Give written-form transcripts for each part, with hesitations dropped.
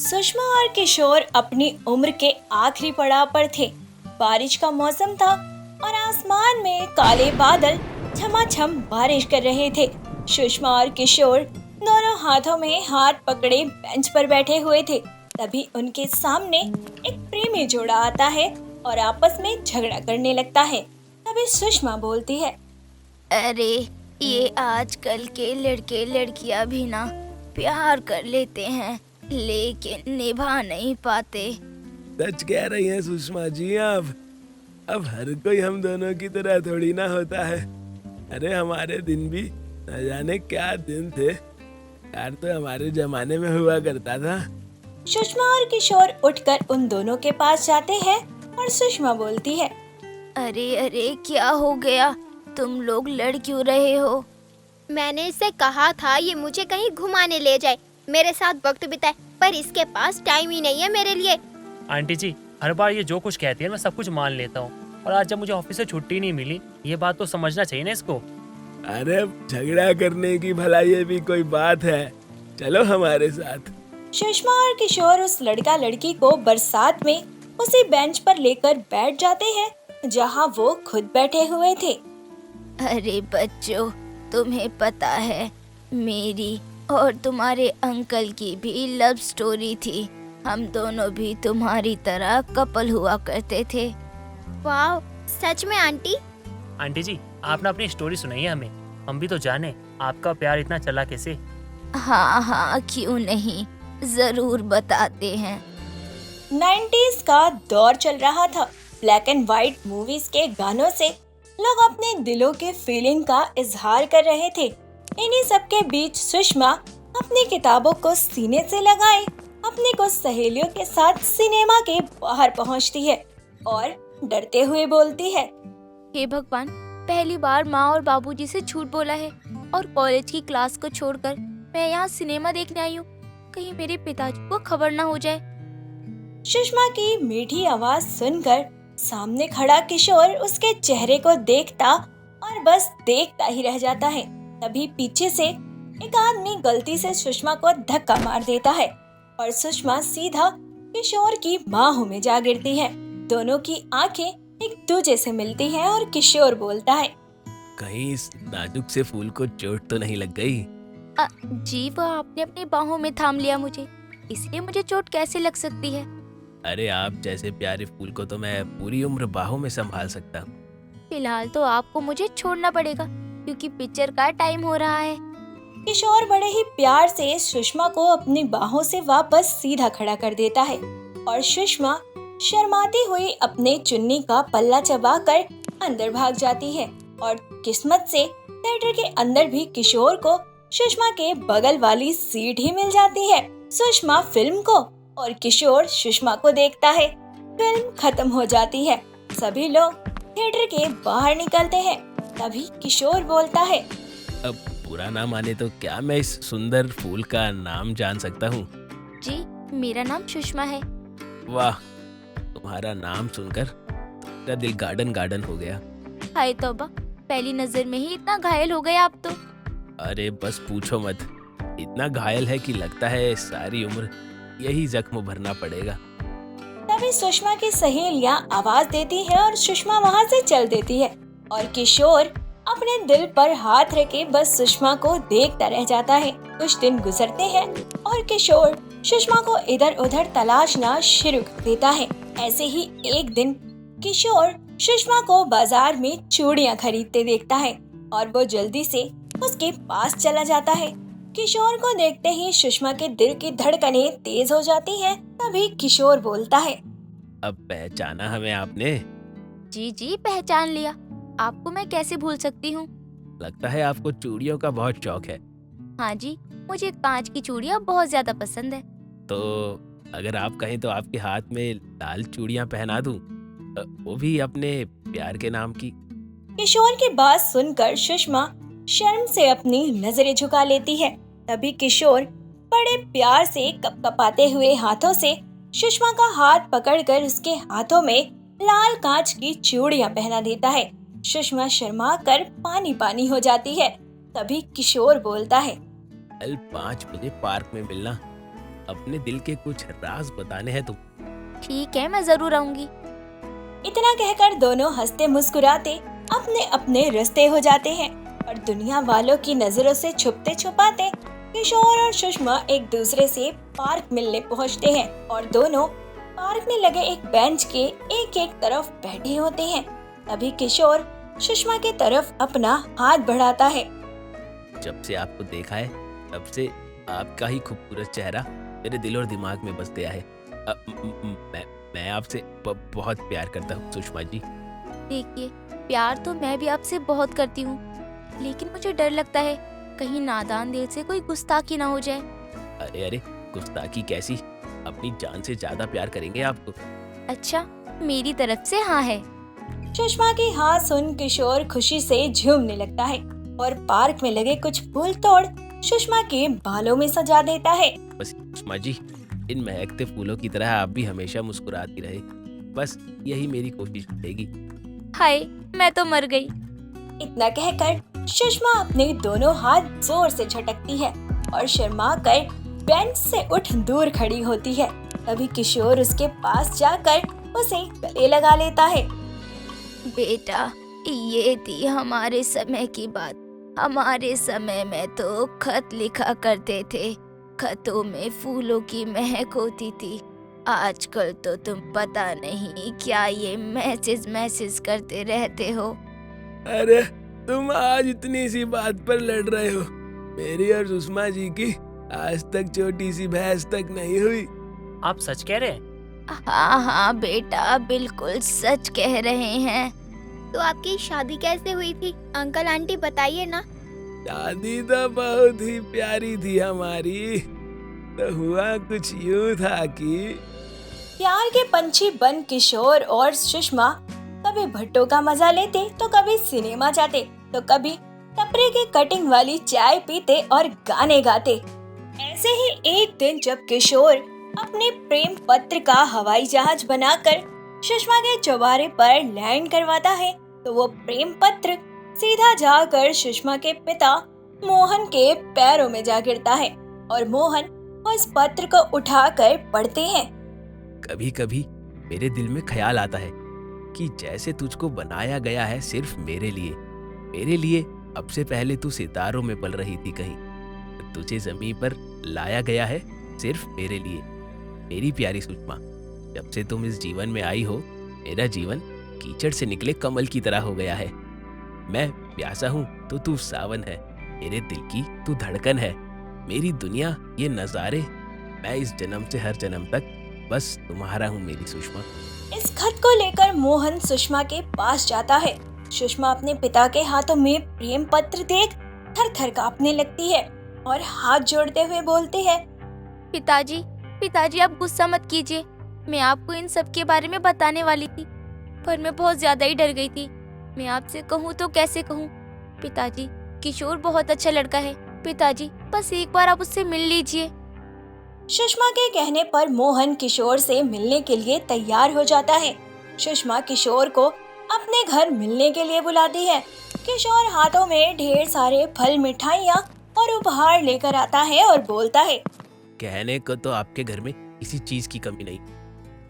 सुषमा और किशोर अपनी उम्र के आखिरी पड़ाव पर थे। बारिश का मौसम था और आसमान में काले बादल झमाझम बारिश कर रहे थे। सुषमा और किशोर दोनों हाथों में हाथ पकड़े बेंच पर बैठे हुए थे। तभी उनके सामने एक प्रेमी जोड़ा आता है और आपस में झगड़ा करने लगता है। तभी सुषमा बोलती है, अरे ये आजकल के लड़के लड़कियां भी ना प्यार कर लेते हैं लेकिन निभा नहीं पाते। सच कह रही हैं सुषमा जी आप। अब हर कोई हम दोनों की तरह थोड़ी ना होता है। अरे हमारे दिन भी न जाने क्या दिन थे। यार तो हमारे जमाने में हुआ करता था। सुषमा और किशोर उठकर उन दोनों के पास जाते हैं और सुषमा बोलती है, अरे अरे क्या हो गया, तुम लोग लड़ क्यों रहे हो? मैंने इससे कहा था ये मुझे कहीं घुमाने ले जाए, मेरे साथ वक्त बिताए, पर इसके पास टाइम ही नहीं है मेरे लिए। आंटी जी, हर बार ये जो कुछ कहती है मैं सब कुछ मान लेता हूँ, और आज जब मुझे ऑफिस से छुट्टी नहीं मिली, ये बात तो समझना चाहिए ना इसको। अरे झगड़ा करने की भला ये भी कोई बात है? चलो हमारे साथ। सुषमा और किशोर उस लड़का लड़की को बरसात में उसी बेंच पर लेकर बैठ जाते हैं जहां वो खुद बैठे हुए थे। अरे बच्चों, तुम्हें पता है मेरी और तुम्हारे अंकल की भी लव स्टोरी थी। हम दोनों भी तुम्हारी तरह कपल हुआ करते थे। वाह, सच में आंटी? आंटी जी, आप ना अपनी स्टोरी सुनाइए हमें, हम भी तो जाने आपका प्यार इतना चला कैसे। हाँ हाँ क्यों नहीं, जरूर बताते हैं। 90s का दौर चल रहा था। ब्लैक एंड व्हाइट मूवीज के गानों से लोग अपने दिलों के फीलिंग का इजहार कर रहे थे। इन्हीं सब के बीच सुषमा अपनी किताबों को सीने से लगाए अपनी कुछ सहेलियों के साथ सिनेमा के बाहर पहुंचती है और डरते हुए बोलती है, हे भगवान, पहली बार माँ और बाबूजी से झूठ बोला है और कॉलेज की क्लास को छोड़कर मैं यहाँ सिनेमा देखने आई हूँ। कहीं मेरे पिताजी को खबर ना हो जाए। सुषमा की मीठी आवाज सुनकर सामने खड़ा किशोर उसके चेहरे को देखता और बस देखता ही रह जाता है। तभी पीछे से एक आदमी गलती से सुषमा को धक्का मार देता है और सुषमा सीधा किशोर की बाहों में जा गिरती है। दोनों की आंखें एक दूजे से मिलती हैं और किशोर बोलता है, कहीं इस नाजुक से फूल को चोट तो नहीं लग गई? जी, वो आपने अपनी बाहों में थाम लिया मुझे, इसलिए मुझे चोट कैसे लग सकती है? अरे आप जैसे प्यारे फूल को तो मैं पूरी उम्र बाहों में संभाल सकता हूँ। फिलहाल तो आपको मुझे छोड़ना पड़ेगा क्योंकि पिक्चर का टाइम हो रहा है। किशोर बड़े ही प्यार से सुषमा को अपनी बाहों से वापस सीधा खड़ा कर देता है और सुषमा शर्माती हुई अपने चुन्नी का पल्ला चबाकर अंदर भाग जाती है। और किस्मत से थिएटर के अंदर भी किशोर को सुषमा के बगल वाली सीट ही मिल जाती है। सुषमा फिल्म को और किशोर सुषमा को देखता है। फिल्म खत्म हो जाती है। सभी लोग थिएटर के बाहर निकलते हैं। तभी किशोर बोलता है, अब बुरा ना माने तो क्या मैं इस सुंदर फूल का नाम जान सकता हूँ? जी, मेरा नाम सुषमा है। वाह, तुम्हारा नाम सुनकर मेरा दिल गार्डन गार्डन हो गया। हाय तौबा, पहली नजर में ही इतना घायल हो गए आप तो। अरे बस पूछो मत, इतना घायल है कि लगता है सारी उम्र यही जख्म भरना पड़ेगा। तभी सुषमा की सहेलियां आवाज देती है और सुषमा वहां से चल देती है और किशोर अपने दिल पर हाथ रखे बस सुषमा को देखता रह जाता है। कुछ दिन गुजरते हैं और किशोर सुषमा को इधर उधर तलाशना शुरू कर देता है। ऐसे ही एक दिन किशोर सुषमा को बाजार में चूड़ियां खरीदते देखता है और वो जल्दी से उसके पास चला जाता है। किशोर को देखते ही सुषमा के दिल की धड़कनें तेज हो जाती हैं। तभी किशोर बोलता है, अब पहचाना हमें आपने? जी जी, पहचान लिया। आपको मैं कैसे भूल सकती हूँ? लगता है आपको चूड़ियों का बहुत शौक है। हाँ जी, मुझे कांच की चूड़ियाँ बहुत ज्यादा पसंद है। तो अगर आप कहें तो आपके हाथ में लाल चूड़ियां पहना दूं, वो भी अपने प्यार के नाम की। किशोर की बात सुनकर सुषमा शर्म से अपनी नजरें झुका लेती है। तभी किशोर बड़े प्यार से कपकपाते हुए हाथों से सुषमा का हाथ पकड़कर उसके हाथों में लाल कांच की चूड़ियां पहना देता है। सुषमा शर्मा कर पानी पानी हो जाती है। तभी किशोर बोलता है, कल 5 बजे पार्क में मिलना। अपने दिल के कुछ राज बताने हैं तुम। ठीक है, मैं जरूर आऊंगी। इतना कहकर दोनों हंसते मुस्कुराते अपने अपने रास्ते हो जाते हैं और दुनिया वालों की नजरों से छुपते छुपाते किशोर और सुषमा एक दूसरे से पार्क मिलने पहुंचते हैं और दोनों पार्क में लगे एक बेंच के एक एक तरफ बैठे होते हैं। तभी किशोर सुषमा की तरफ अपना हाथ बढ़ाता है। जब से आपको देखा है तब से आपका ही खूबसूरत चेहरा मेरे दिल और दिमाग में बस गया है। मैं आपसे बहुत प्यार करता हूँ सुषमा जी। देखिए, प्यार तो मैं भी आपसे बहुत करती हूँ, लेकिन मुझे डर लगता है कहीं नादान दिल से कोई गुस्ताखी ना हो जाए। अरे गुस्ताखी कैसी, अपनी जान से ज्यादा प्यार करेंगे आपको। अच्छा, मेरी तरफ से हाँ है। सुषमा की हाँ सुन किशोर खुशी से झूमने लगता है और पार्क में लगे कुछ फूल तोड़ सुषमा के बालों में सजा देता है। बस सुषमा जी, इन महकते फूलों की तरह आप भी हमेशा मुस्कुराती रहे, बस यही मेरी कोशिश रहेगी। हाय, मैं तो मर गई। इतना कहकर सुषमा अपने दोनों हाथ जोर से झटकती है और शर्मा कर बेंच से उठ दूर खड़ी होती है। तभी किशोर उसके पास जाकर उसे गले लगा लेता है। बेटा, ये थी हमारे समय की बात। हमारे समय में तो खत लिखा करते थे, खतों में फूलों की महक होती थी। आजकल तो तुम पता नहीं क्या ये मैसेज करते रहते हो। अरे तुम आज इतनी सी बात पर लड़ रहे हो, मेरी और सुषमा जी की आज तक छोटी सी बहस तक नहीं हुई। आप सच कह रहे हैं? हाँ बेटा, बिल्कुल सच कह रहे हैं। तो आपकी शादी कैसे हुई थी अंकल आंटी, बताइए ना। शादी तो बहुत ही प्यारी थी हमारी, तो हुआ कुछ यूं था कि प्यार के पंछी बन किशोर और सुषमा कभी भट्टों का मजा लेते तो कभी सिनेमा जाते तो कभी टपरे की कटिंग वाली चाय पीते और गाने गाते। ऐसे ही एक दिन जब किशोर अपने प्रेम पत्र का हवाई जहाज बनाकर सुषमा के चौबारे पर लैंड करवाता है तो वो प्रेम पत्र सीधा जाकर सुषमा के पिता मोहन के पैरों में जा गिरता है और मोहन उस पत्र को उठाकर पढ़ते हैं। कभी कभी मेरे दिल में ख्याल आता है कि जैसे तुझको बनाया गया है सिर्फ मेरे लिए अब से पहले तू सितारों में पल रही थी कहीं, तुझे जमीन पर लाया गया है सिर्फ मेरे लिए। मेरी प्यारी सुषमा, जब से तुम इस जीवन में आई हो मेरा जीवन कीचड़ से निकले कमल की तरह हो गया है। मैं प्यासा हूँ तो तू सावन है, मेरे दिल की तू धड़कन है, मेरी दुनिया ये नजारे। मैं इस जन्म से हर जन्म तक बस तुम्हारा हूँ मेरी सुषमा। इस खत को लेकर मोहन सुषमा के पास जाता है। सुषमा अपने पिता के हाथों में प्रेम पत्र देख थर थर कांपने लगती है और हाथ जोड़ते हुए बोलती है, पिताजी आप गुस्सा मत कीजिए। मैं आपको इन सब के बारे में बताने वाली थी, पर मैं बहुत ज्यादा ही डर गई थी। मैं आपसे कहूँ तो कैसे कहूँ? पिताजी, किशोर बहुत अच्छा लड़का है। पिताजी, बस एक बार आप उससे मिल लीजिए। सुषमा के कहने पर मोहन किशोर से मिलने के लिए तैयार हो जाता है। सुषमा किशोर को अपने घर मिलने के लिए बुलाती है। किशोर हाथों में ढेर सारे फल, मिठाइयाँ और उपहार लेकर आता है और बोलता है, कहने को तो आपके घर में किसी चीज की कमी नहीं,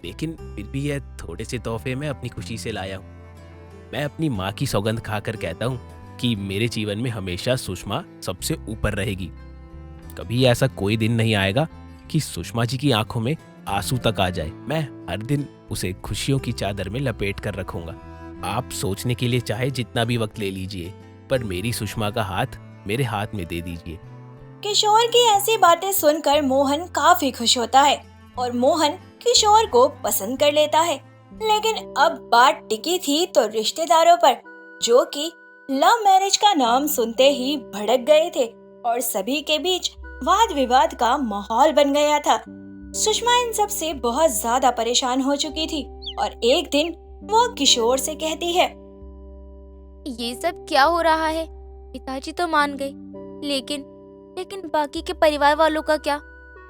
लेकिन फिर भी यह थोड़े से तोहफे मैं अपनी खुशी से लाया हूँ। मैं अपनी माँ की सौगंध खाकर कहता हूँ कि मेरे जीवन में हमेशा सुषमा सबसे ऊपर रहेगी। कभी ऐसा कोई दिन नहीं आएगा कि सुषमा जी की आंखों में आंसू तक आ जाए। मैं हर दिन उसे खुशियों की चादर में लपेट कर रखूंगा। आप सोचने के लिए चाहे जितना भी वक्त ले लीजिए, पर मेरी सुषमा का हाथ मेरे हाथ में दे दीजिए। किशोर की ऐसी बातें सुनकर मोहन काफी खुश होता है और मोहन किशोर को पसंद कर लेता है। लेकिन अब बात टिकी थी तो रिश्तेदारों पर, जो कि लव मैरिज का नाम सुनते ही भड़क गए थे और सभी के बीच वाद विवाद का माहौल बन गया था। सुषमा इन सब से बहुत ज्यादा परेशान हो चुकी थी और एक दिन वो किशोर से कहती है, ये सब क्या हो रहा है? पिताजी तो मान गए, लेकिन बाकी के परिवार वालों का क्या?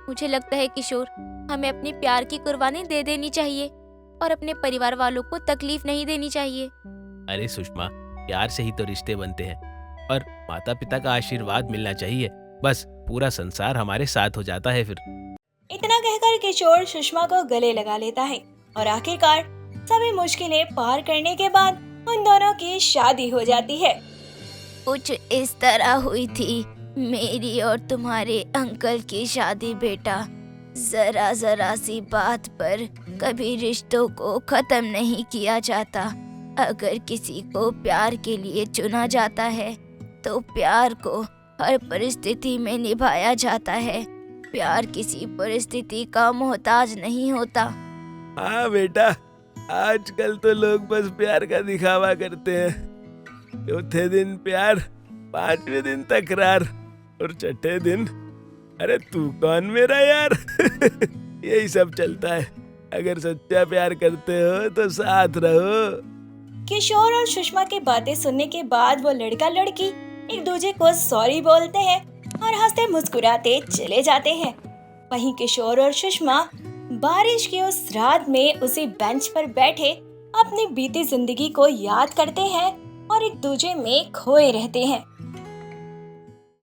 मुझे लगता है किशोर, हमें अपने प्यार की कुर्बानी दे देनी चाहिए और अपने परिवार वालों को तकलीफ नहीं देनी चाहिए। अरे सुषमा, प्यार से ही तो रिश्ते बनते हैं और माता पिता का आशीर्वाद मिलना चाहिए, बस पूरा संसार हमारे साथ हो जाता है फिर। इतना कहकर किशोर सुषमा को गले लगा लेता है और आखिरकार सभी मुश्किलें पार करने के बाद उन दोनों की शादी हो जाती है। कुछ इस तरह हुई थी मेरी और तुम्हारे अंकल की शादी बेटा। जरा सी बात पर कभी रिश्तों को खत्म नहीं किया जाता। अगर किसी को प्यार के लिए चुना जाता है तो प्यार को हर परिस्थिति में निभाया जाता है। प्यार किसी परिस्थिति का मोहताज नहीं होता। हाँ बेटा, आजकल तो लोग बस प्यार का दिखावा करते हैं। चौथे दिन प्यार, पांचवें दिन तकरार और छठे दिन अरे तू कौन मेरा यार। यही सब चलता है। अगर सच्चा प्यार करते हो तो साथ रहो। किशोर और सुषमा की बातें सुनने के बाद वो लड़का लड़की एक दूसरे को सॉरी बोलते हैं और हंसते मुस्कुराते चले जाते हैं। वहीं किशोर और सुषमा बारिश की उस रात में उसी बेंच पर बैठे अपनी बीती जिंदगी को याद करते हैं और एक दूसरे में खोए रहते हैं।